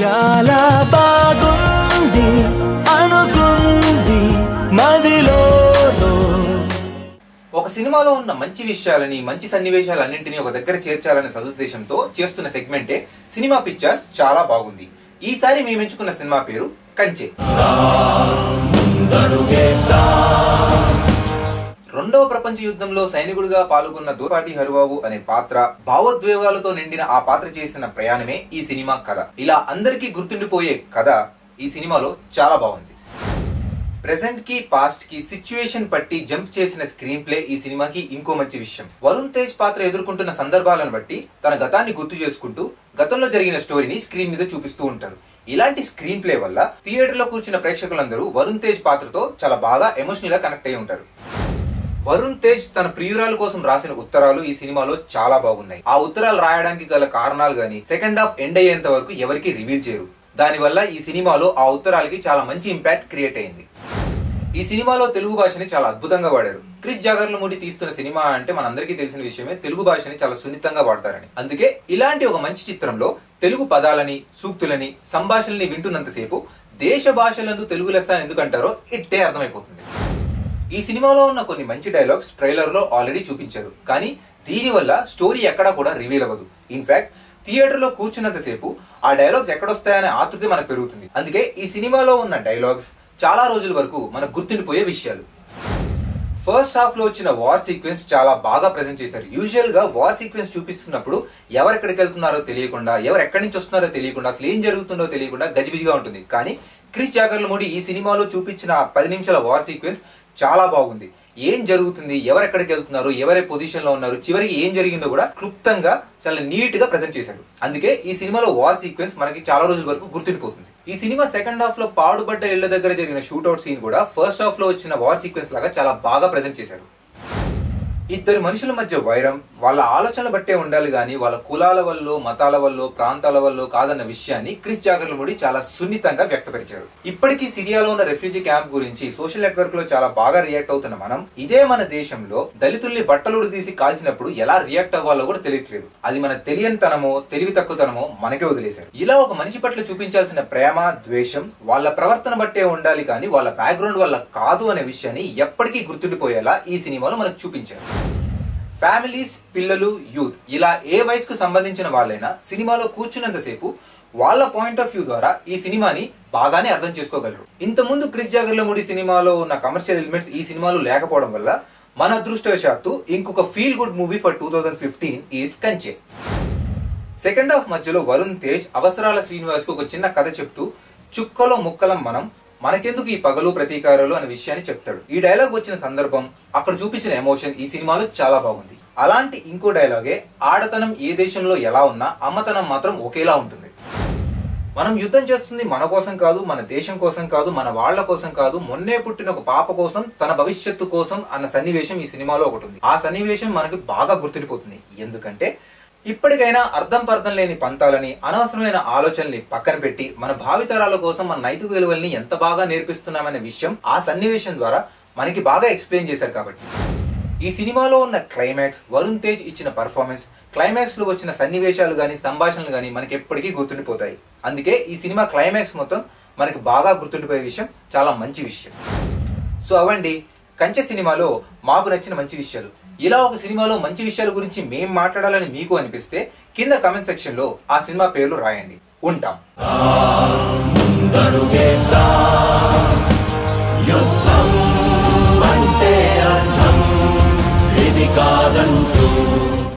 చాలా బాగుంది అనుకుంది మదిలో. ఒక సినిమాలో ఉన్న మంచి విషయాలని మంచి సన్నివేశాలన్నింటినీ ఒక దగ్గర చేర్చాలనే సదుద్దేశంతో చేస్తున్న సెగ్మెంటే సినిమా పిక్చర్స్ చాలా బాగుంది. ఈసారి మేము ఎంచుకున్న సినిమా పేరు కంచె. రెండవ ప్రపంచ యుద్ధంలో సైనికుడిగా పాల్గొన్న దూపాటి హరిబాబు అనే పాత్ర, భావోద్వేగాలతో నిండిన ఆ పాత్ర చేసిన ప్రయాణమే ఈ సినిమా కథ. ఇలా అందరికీ గుర్తుండిపోయే కథ ఈ సినిమాలో చాలా బాగుంది. ప్రెసెంట్ కి పాస్ట్ కి సిచ్యువేషన్ పట్టి జంప్ చేసిన స్క్రీన్ ప్లే ఈ సినిమాకి ఇంకో మంచి విషయం. వరుణ్ తేజ్ పాత్ర ఎదుర్కొంటున్న సందర్భాలను బట్టి తన గతాన్ని గుర్తు చేసుకుంటూ గతంలో జరిగిన స్టోరీని స్క్రీన్ మీద చూపిస్తూ ఉంటారు. ఇలాంటి స్క్రీన్ ప్లే వల్ల థియేటర్ లో కూర్చున్న ప్రేక్షకులందరూ వరుణ్ తేజ్ పాత్రతో చాలా బాగా ఎమోషనల్ గా కనెక్ట్ అయి ఉంటారు. వరుణ్ తేజ్ తన ప్రియురాల కోసం రాసిన ఉత్తరాలు ఈ సినిమాలో చాలా బాగున్నాయి. ఆ ఉత్తరాలు రాయడానికి గల కారణాలు గాని సెకండ్ హాఫ్ ఎండ్ అయ్యేంత వరకు ఎవరికి రివీల్ చేయరు. దానివల్ల ఈ సినిమాలో ఆ ఉత్తరాలకి చాలా మంచి ఇంపాక్ట్ క్రియేట్ అయింది. ఈ సినిమాలో తెలుగు భాషని చాలా అద్భుతంగా వాడారు. క్రిష్ జాగర్లమూడి తీస్తున్న సినిమా అంటే మనందరికీ తెలిసిన విషయమే, తెలుగు భాషని చాలా సున్నితంగా వాడతారని. అందుకే ఇలాంటి ఒక మంచి చిత్రంలో తెలుగు పదాలని, సూక్తులని, సంభాషణని వింటున్నంతసేపు దేశ భాషలందు తెలుగు లెస్స ఎందుకంటారో ఇట్టే అర్థమైపోతుంది. ఈ సినిమాలో ఉన్న కొన్ని మంచి డైలాగ్స్ ట్రైలర్ లో ఆల్రెడీ చూపించారు, కానీ దీనివల్ల స్టోరీ ఎక్కడా కూడా రివీల్ అవ్వదు. ఇన్ఫాక్ట్ థియేటర్ లో కూర్చున్నంతసేపు ఆ డైలాగ్స్ ఎక్కడొస్తాయనే ఆతృత మనకు పెరుగుతుంది. అందుకే ఈ సినిమాలో ఉన్న డైలాగ్స్ చాలా రోజుల వరకు మనకు గుర్తుండిపోయే విషయాలు. ఫస్ట్ హాఫ్ లో వచ్చిన వార్ సీక్వెన్స్ చాలా బాగా ప్రెజెంట్ చేశారు. యూజువల్ గా వార్ సీక్వెన్స్ చూపిస్తున్నప్పుడు ఎవరెక్కడికి వెళ్తున్నారో తెలియకుండా, ఎవరు ఎక్కడి నుంచి వస్తున్నారో తెలియకుండా, అసలు ఏం జరుగుతుందో తెలియకుండా గజిబిజిగా ఉంటుంది. కానీ క్రిష్ జాగర్లమూడి ఈ సినిమాలో చూపించిన 10 నిమిషాల వార్ సీక్వెన్స్ చాలా బాగుంది. ఏం జరుగుతుంది, ఎవరెక్కడికి వెళ్తున్నారు, ఎవరే పొజిషన్ లో ఉన్నారు, చివరికి ఏం జరిగిందో కూడా క్లుప్తంగా చాలా నీట్ గా ప్రెజెంట్ చేశారు. అందుకే ఈ సినిమాలో వార్ సీక్వెన్స్ మనకి చాలా రోజుల వరకు గుర్తుండిపోతుంది. ఈ సినిమా సెకండ్ హాఫ్ లో పాడుబడ్డ ఇళ్ల దగ్గర జరిగిన షూట్అవుట్ సీన్ కూడా ఫస్ట్ హాఫ్ లో వచ్చిన వార్ సీక్వెన్స్ లాగా చాలా బాగా ప్రెజెంట్ చేశారు. ఇద్దరు మనుషుల మధ్య వైరం వాళ్ళ ఆలోచనలు బట్టే ఉండాలి గానీ వాళ్ళ కులాల వల్ల, మతాల వల్ల, ప్రాంతాల వల్ల కాదన్న విషయాన్ని క్రిష్ జాగర్లమూడి చాలా సున్నితంగా వ్యక్తపరిచారు. ఇప్పటికీ సిరియాలో ఉన్న రెఫ్యూజీ క్యాంప్ గురించి సోషల్ నెట్వర్క్ లో చాలా బాగా రియాక్ట్ అవుతున్న మనం, ఇదే మన దేశంలో దళితుల్ని బట్టలుడు తీసి కాల్చినప్పుడు ఎలా రియాక్ట్ అవ్వాలో కూడా తెలియట్లేదు. అది మన తెలియనితనమో తెలివి తక్కువతనమో మనకే వదిలేశారు. ఇలా ఒక మనిషి పట్ల చూపించాల్సిన ప్రేమ, ద్వేషం వాళ్ళ ప్రవర్తన బట్టే ఉండాలి కానీ వాళ్ళ బ్యాక్గ్రౌండ్ వల్ల కాదు అనే విషయాన్ని ఎప్పటికీ గుర్తుండిపోయేలా ఈ సినిమాలో మనకు చూపించారు. ఫ్యామిలీస్, పిల్లలు, యూత్ ఇలా ఏ వయసుకు సంబంధించిన వాళ్ళైనా సినిమాలో కూర్చున్నంతసేపు వాళ్ళ పాయింట్ ఆఫ్ వ్యూ ద్వారా ఈ సినిమాని బాగానే అర్థం చేసుకోగలరు. ఇంతకుముందు క్రిష్ జాగర్లమూడి సినిమాలో ఉన్న కమర్షియల్ ఎలిమెంట్స్ ఈ సినిమాలో లేకపోవడం వల్ల మన అదృష్టవశాత్తు ఇంకొక feel good movie for 2015 is కంచె. సెకండ్ హాఫ్ మధ్యలో వరుణ్ తేజ్ అవసరాల శ్రీనివాస్ కు ఒక చిన్న కథ చెప్తూ చుక్కలో ముక్కలం మనం, మనకెందుకు ఈ పగలు ప్రతీకారాలు అనే విషయాన్ని చెప్తాడు. ఈ డైలాగ్ వచ్చిన సందర్భం, అక్కడ చూపించిన ఎమోషన్ ఈ సినిమాలో చాలా బాగుంది. అలాంటి ఇంకో డైలాగే ఆడతనం ఏ దేశంలో ఎలా ఉన్నా అమ్మతనం మాత్రం ఒకేలా ఉంటుంది. మనం యుద్ధం చేస్తుంది మన కోసం కాదు, మన దేశం కోసం కాదు, మన వాళ్ల కోసం కాదు, మొన్నే పుట్టిన ఒక పాప కోసం, తన భవిష్యత్తు కోసం అన్న సన్నివేశం ఈ సినిమాలో ఒకటి ఉంది. ఆ సన్నివేశం మనకి బాగా గుర్తుండిపోతుంది. ఎందుకంటే ఇప్పటికైనా అర్థం పర్థం లేని పంతాలని, అనవసరమైన ఆలోచనల్ని పక్కన పెట్టి మన భావితరాల కోసం మన నైతిక విలువల్ని ఎంత బాగా నేర్పిస్తున్నామనే విషయం ఆ సన్నివేశం ద్వారా మనకి బాగా ఎక్స్ప్లెయిన్ చేశారు. కాబట్టి ఈ సినిమాలో ఉన్న క్లైమాక్స్, వరుణ్ తేజ్ ఇచ్చిన పర్ఫార్మెన్స్, క్లైమాక్స్ లో వచ్చిన సన్నివేశాలు గాని, సంభాషణలు గాని మనకి ఎప్పటికీ గుర్తుండిపోతాయి. అందుకే ఈ సినిమా క్లైమాక్స్ మొత్తం మనకి బాగా గుర్తుండిపోయే విషయం, చాలా మంచి విషయం. సో అవండి కంచె సినిమాలో మాకు నచ్చిన మంచి విషయాలు. ఇలా ఒక సినిమాలో మంచి విషయాల గురించి మేం మాట్లాడాలని మీకు అనిపిస్తే కింద కామెంట్ సెక్షన్ లో ఆ సినిమా పేర్లు రాయండి. ఉంటాం.